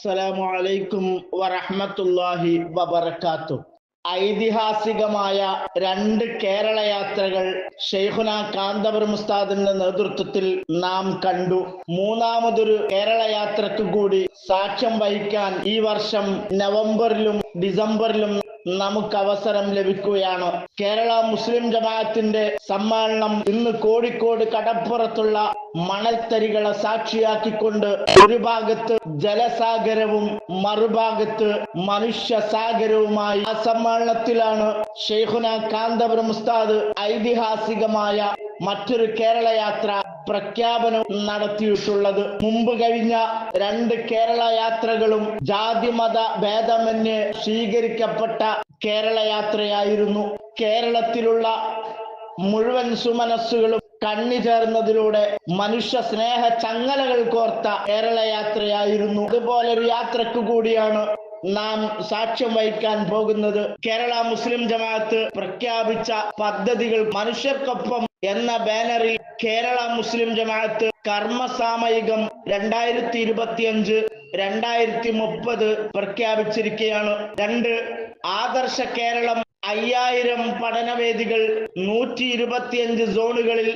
അസ്സലാമു അലൈക്കും വറഹ്മത്തുള്ളാഹി വബറകാതുഹു. ഐതിഹാസികമായ 2 കേരള യാത്രകൾ ശൈഖുന കാന്തപുരം ഉസ്താദിന്റെ നേതൃത്വത്തിൽ നാം കണ്ടു. മൂന്നാമതൊരു കേരള യാത്രക്ക് കൂടി സാക്ഷ്യം വഹിക്കാൻ ഈ വർഷം നവംബറിലും ഡിസംബറിലും നമുക്ക് അവസരം ലഭിക്കുകയാണ്. കേരള മുസ്ലിം ജമാഅത്തിന്റെ സമ്മേളനം ഇന്ന് കോഴിക്കോട് കടപ്പുറത്തുള്ള മണൽത്തരികളെ സാക്ഷിയാക്കിക്കൊണ്ട് ഒരു ഭാഗത്ത് ജലസാഗരവും മറുഭാഗത്ത് മനുഷ്യ സാഗരവുമായി ആ സമ്മേളനത്തിലാണ് ശൈഖുന കാന്തപുരം ഉസ്താദ് ഐതിഹാസികമായ മറ്റൊരു കേരള യാത്ര പ്രഖ്യാപനം നടത്തിയിട്ടുള്ളത്. മുമ്പ് കഴിഞ്ഞ 2 കേരള യാത്രകളും ജാതിമത ഭേദമന്യേ സ്വീകരിക്കപ്പെട്ട കേരള യാത്രയായിരുന്നു. കേരളത്തിലുള്ള മുഴുവൻ സുമനസ്സുകളും കണ്ണിചേർന്നതിലൂടെ മനുഷ്യ സ്നേഹ ചങ്ങലകൾ കോർത്ത കേരള യാത്രയായിരുന്നു. അതുപോലൊരു യാത്രക്ക് കൂടിയാണ് നാം സാക്ഷ്യം വഹിക്കാൻ പോകുന്നത്. കേരള മുസ്ലിം ജമാഅത്ത് പ്രഖ്യാപിച്ച പദ്ധതികൾ മനുഷ്യർക്കൊപ്പം എന്ന ബാനറിൽ കേരള മുസ്ലിം ജമാഅത്ത് കർമ്മസാമയികം 2025-2030 പ്രഖ്യാപിച്ചിരിക്കുകയാണ്. 2 ആദർശ കേരളം, 5000 പഠനവേദികൾ, 125 സോണുകളിൽ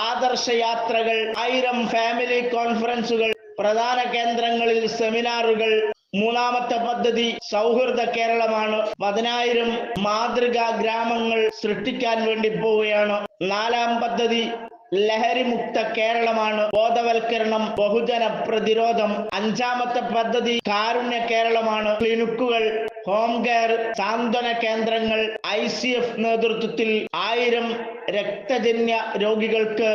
ആദർശ യാത്രകൾ, 1000 ഫാമിലി കോൺഫറൻസുകൾ, പ്രധാന കേന്ദ്രങ്ങളിൽ സെമിനാറുകൾ. മൂന്നാമത്തെ പദ്ധതി സൗഹൃദ കേരളമാണ്. 10000 മാതൃകാ ഗ്രാമങ്ങൾ സൃഷ്ടിക്കാൻ വേണ്ടി പോവുകയാണ്. 4ാം പദ്ധതി ലഹരിമുക്ത കേരളമാണ്. ബോധവൽക്കരണം, ബഹുജന പ്രതിരോധം. 5ാമത്തെ പദ്ധതി കാരുണ്യ കേരളമാണ്. ക്ലിനിക്കുകൾ, ഹോം കെയർ, സാന്ത്വന കേന്ദ്രങ്ങൾ, ICF നേതൃത്വത്തിൽ 1000 രക്തജന്യ രോഗികൾക്ക്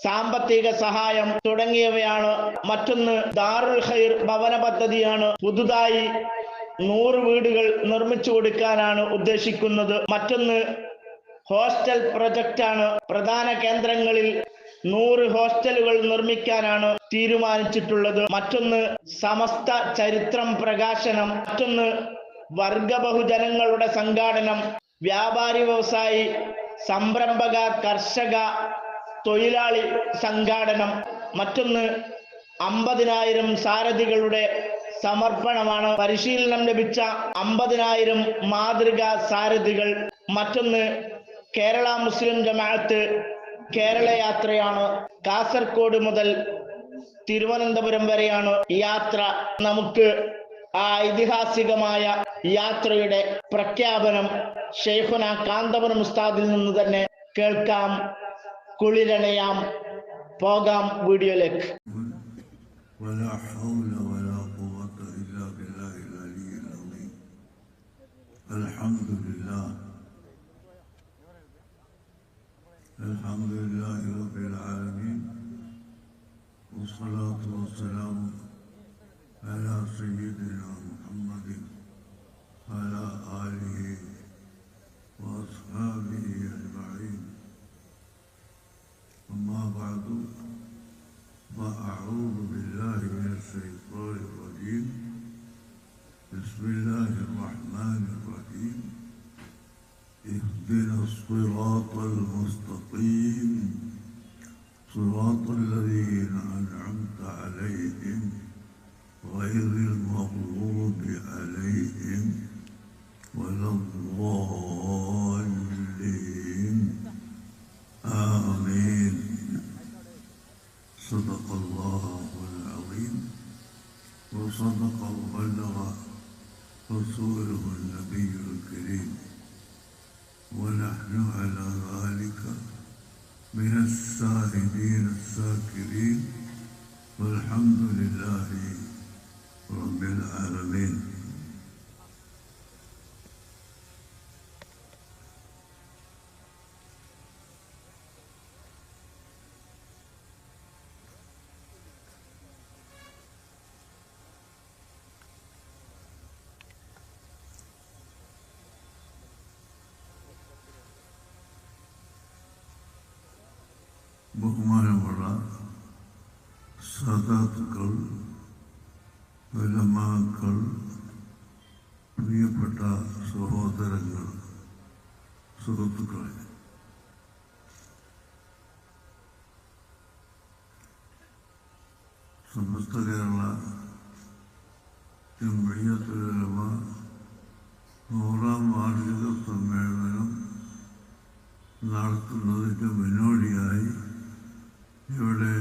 സാമ്പത്തിക സഹായം തുടങ്ങിയവയാണ്. മറ്റൊന്ന് ദാറുൽ ഖൈർ ഭവന പദ്ധതിയാണ്. പുതുതായി 100 വീടുകൾ നിർമ്മിച്ചു കൊടുക്കാനാണ് ഉദ്ദേശിക്കുന്നത്. മറ്റൊന്ന് ഹോസ്റ്റൽ പ്രൊജക്റ്റ് ആണ്. പ്രധാന കേന്ദ്രങ്ങളിൽ 100 ഹോസ്റ്റലുകൾ നിർമ്മിക്കാനാണ് തീരുമാനിച്ചിട്ടുള്ളത്. മറ്റൊന്ന് സമസ്ത ചരിത്രം പ്രകാശനം. മറ്റൊന്ന് വർഗ ബഹുജനങ്ങളുടെ സംഘാടനം, വ്യാപാരി വ്യവസായി, സംരംഭക, കർഷക, തൊഴിലാളി സംഘാടനം. മറ്റൊന്ന് 50000 സാരഥികളുടെ സമർപ്പണമാണ്. പരിശീലനം ലഭിച്ച 50000 മാതൃകാ സാരഥികൾ. മറ്റൊന്ന് കേരള മുസ്ലിം ജമാഅത്ത് കേരള യാത്രയാണ്. കാസർഗോഡ് മുതൽ തിരുവനന്തപുരം വരെയാണ് യാത്ര. നമുക്ക് ആ ഐതിഹാസികമായ യാത്രയുടെ പ്രഖ്യാപനം ശൈഖുന കാന്തപുരം ഉസ്താദിൽ നിന്ന് തന്നെ കേൾക്കാം, കുളിരണയാം. പോകാം വീഡിയോയിലേക്ക്. الحمد لله رب العالمين والصلاة والسلام على سيدنا محمد وعلى آله وأصحابه أجمعين. أما بعد فأعوذ بالله من الشيطان الرجيم. بسم الله الرحمن الرحيم. اهدنا الصراط المستقيم صراط الذين أنعمت عليهم غير المغضوب عليهم ولا الضالين آمين. صدق الله العظيم وصدق وبلغ رسوله النبي الكريم، ونحن على ذلك من الشاهدين الشاكرين والحمد لله رب العالمين. ബഹുമാനമുള്ള സാദാത്തുക്കൾ, ഉലമാക്കൾ, പ്രിയപ്പെട്ട സഹോദരങ്ങൾ, സുഹൃത്തുക്കളെ, സമസ്ത കേരള ജംഇയ്യത്തുൽ ഉലമ 100-ാം വാർഷിക സമ്മേളനം നടത്തുന്നതിന് മുന്നോടിയായി ഇവിടെ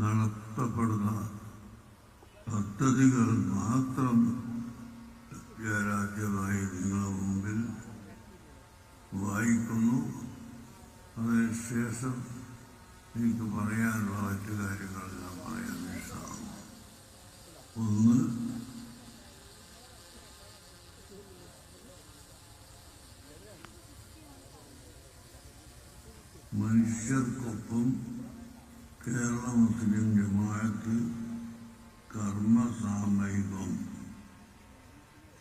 നടത്തപ്പെടുന്ന പദ്ധതികൾ മാത്രം രാജ്യമായി നിങ്ങളുടെ മുമ്പിൽ വായിക്കുന്നു. അതിനുശേഷം എനിക്ക് പറയാനുള്ള മറ്റു കാര്യങ്ങൾ ഞാൻ പറയാൻ ഇഷ്ടമാണ്. ഒന്ന്, മനുഷ്യർക്കൊപ്പം കേരള മുസ്ലിം ജമാഅത്ത് കർമ്മസാമയികം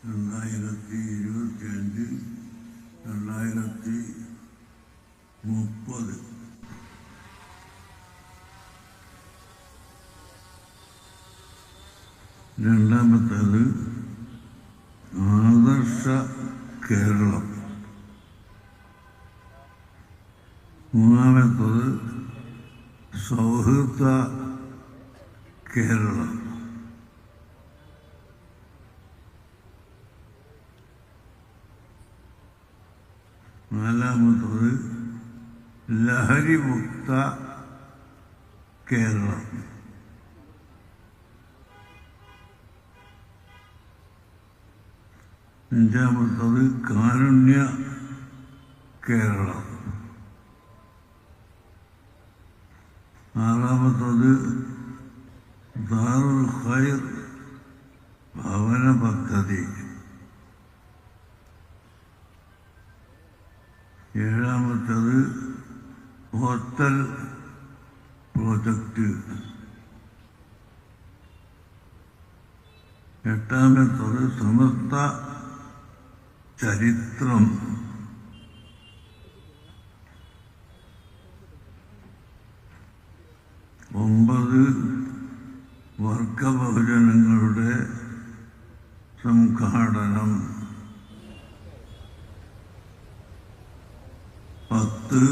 2025-2030. രണ്ടാമത്തേത് ആദർശ കേരളം. മൂന്നാമത്തത് സൗഹൃദ കേരളം. നാലാമത്തത് ലഹരിമുക്ത കേരളം. അഞ്ചാമത്തത് കാരുണ്യ കേരളം. ആറാമത്തത് ദാറുൽ ഖൈർ ഭവന പദ്ധതി. ഏഴാമത്തത് ഹോട്ടൽ പ്രോജക്റ്റ്. എട്ടാമത്തത് സമസ്ത ചരിത്രം. ഒമ്പത് വർഗബഹുജനങ്ങളുടെ സംഘാടനം. 10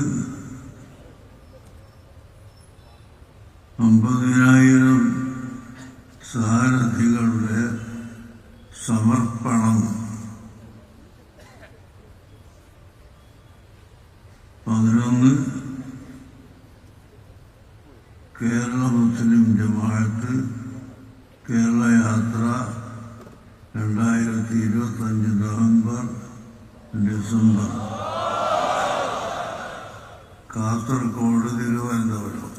50,000 സാരഥികളുടെ സമർപ്പണം. 11 കേരള മുസ്ലിം ജമാഅത്ത് കേരള യാത്ര 2025 നവംബർ ഡിസംബർ. കാസർഗോഡ്, തിരുവനന്തപുരം.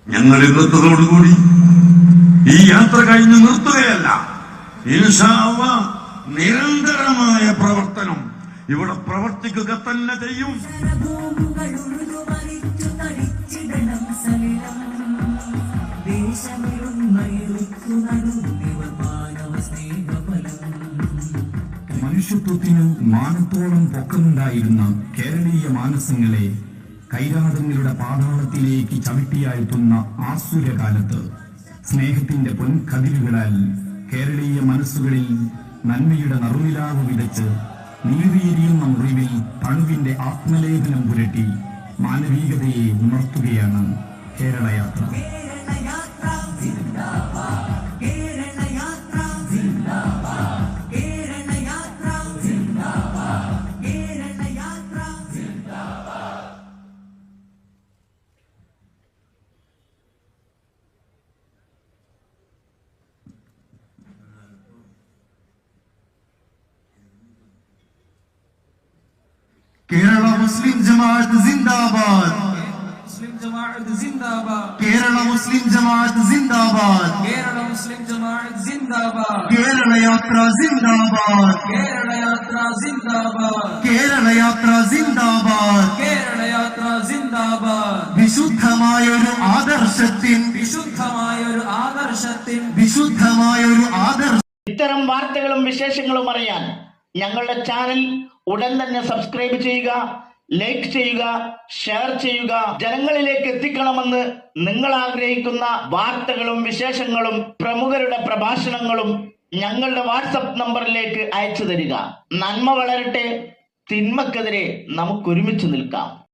ഞങ്ങൾ ഇന്നത്തോടുകൂടി ഈ യാത്ര കഴിഞ്ഞ് നിർത്തുകയല്ല. ഇൻഷാ അല്ലാഹ് നിരന്തരമായ പ്രവർത്തനം ഇവിടെ പ്രവർത്തിക്കുക തന്നെ ചെയ്യും. മനുഷ്യത്വത്തിന് മാനത്തോളം പൊക്കമുണ്ടായിരുന്ന കേരളീയ മാനസങ്ങളെ കൈരാതങ്ങളുടെ പാതാളത്തിലേക്ക് ചവിട്ടിയാഴ്ത്തുന്ന ആസുരകാലത്ത് സ്നേഹത്തിന്റെ പൊൻകതിരുകളാൽ കേരളീയ മനസ്സുകളിൽ നന്മയുടെ നറുനിലാവ് വിതച്ച് നീറിയെരിയുന്ന മുറിവിൽ തണുവിന്റെ ആത്മലേഖനം പുരട്ടി മാനവികതയെ ഉണർത്തുകയാണ് കേരളയാത്ര. കേരള മുസ്ലിം ജമാഅത്ത് സിന്ദാബാദ്. മുസ്ലിം ജമാഅത്ത് സിന്ദാബാദ്. കേരള മുസ്ലിം ജമാഅത്ത് സിന്ദാബാദ്. കേരള മുസ്ലിം ജമാഅത്ത് സിന്ദാബാദ്. കേരള യാത്ര സിന്ദാബാദ്. കേരള യാത്ര സിന്ദാബാദ്. കേരള യാത്ര സിന്ദാബാദ്. കേരള യാത്ര സിന്ദാബാദ്. വിശുദ്ധമായൊരു ആദർശത്തിൻ വിശുദ്ധമായൊരു ആദർശത്തിൻ വിശുദ്ധമായൊരു ആദർശ. ഇത്തരം വാർത്തകളും വിശേഷങ്ങളും അറിയാൻ ഞങ്ങളുടെ ചാനൽ ഉടൻ തന്നെ സബ്സ്ക്രൈബ് ചെയ്യുക, ലൈക്ക് ചെയ്യുക, ഷെയർ ചെയ്യുക. ജനങ്ങളിലേക്ക് എത്തിക്കണമെന്ന് നിങ്ങൾ ആഗ്രഹിക്കുന്ന വാർത്തകളും വിശേഷങ്ങളും പ്രമുഖരുടെ പ്രഭാഷണങ്ങളും ഞങ്ങളുടെ വാട്സപ്പ് നമ്പറിലേക്ക് അയച്ചു തരിക. നന്മ വളരട്ടെ, തിന്മക്കെതിരെ നമുക്കൊരുമിച്ച് നിൽക്കാം.